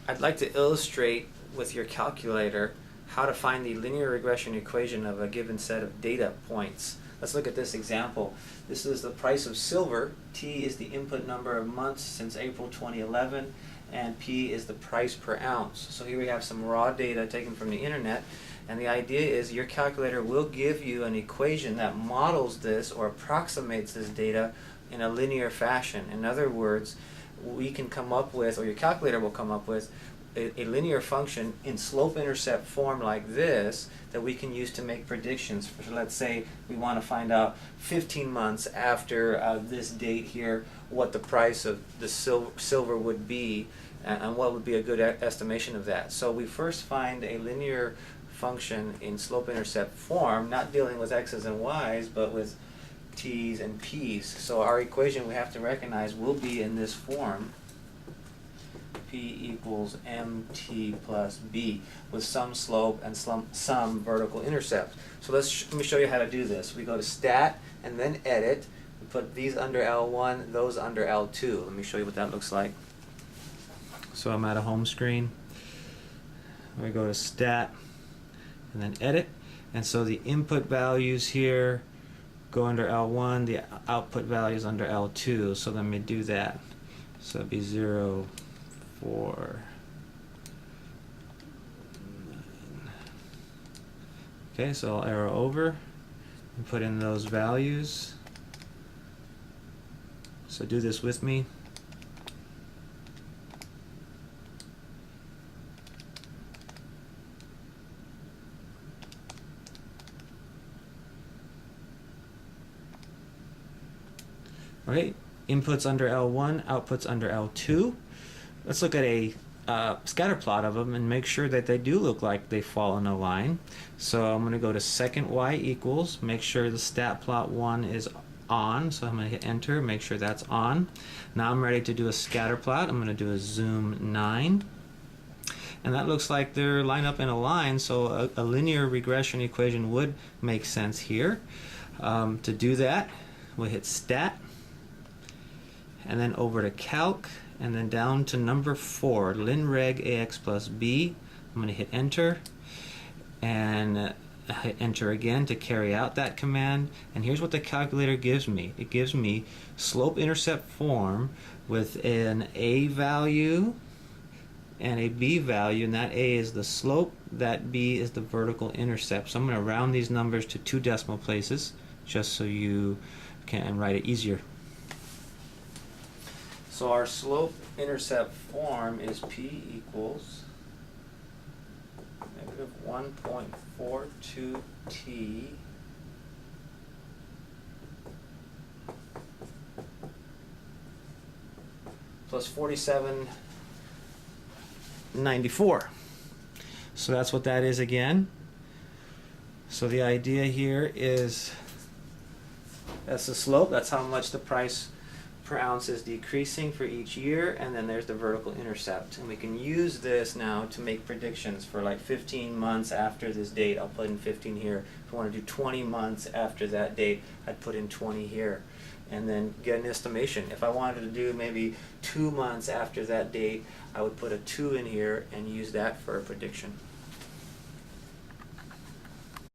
I'd like to illustrate with your calculator how to find the linear regression equation of a given set of data points. Let's look at this example. This is the price of silver. T is the input number of months since April 2011, and P is the price per ounce. So here we have some raw data taken from the internet, and the idea is your calculator will give you an equation that models this or approximates this data in a linear fashion. In other words, we can come up with, or your calculator will come up with, a linear function in slope-intercept form like this that we can use to make predictions. For, let's say we want to find out 15 months after this date here what the price of the silver would be and what would be a good estimation of that. So we first find a linear function in slope-intercept form, not dealing with x's and y's, but with t's and p's. So our equation we have to recognize will be in this form. P equals mt plus b with some slope and some vertical intercept. So let me show you how to do this. We go to stat and then edit. We put these under L1, those under L2. Let me show you what that looks like. So I'm at a home screen. We go to stat and then edit. And so the input values here go under L1, the output values under L2. So let me do that. So it'd be 0, 4, 9. Okay, so I'll arrow over and put in those values. So do this with me. Right, inputs under L1, outputs under L2. Let's look at a scatter plot of them and make sure that they do look like they fall in a line. So I'm going to go to second y equals, make sure the stat plot 1 is on, so I'm going to hit enter, make sure that's on. Now I'm ready to do a scatter plot. I'm going to do a zoom 9. And that looks like they're lined up in a line, so a linear regression equation would make sense here. To do that, we'll hit stat, and then over to calc, and then down to number 4, LinReg AX plus B. I'm going to hit enter, and hit enter again to carry out that command. And here's what the calculator gives me. It gives me slope-intercept form with an A value and a B value, and that A is the slope, that B is the vertical intercept. So I'm going to round these numbers to 2 decimal places just so you can write it easier. So our slope-intercept form is P equals negative 1.42t plus 4794. So that's what that is again. So the idea here is that's the slope, that's how much the price per ounce is decreasing for each year, and then there's the vertical intercept. And we can use this now to make predictions for like 15 months after this date. I'll put in 15 here. If I want to do 20 months after that date, I'd put in 20 here. And then get an estimation. If I wanted to do maybe 2 months after that date, I would put a 2 in here and use that for a prediction.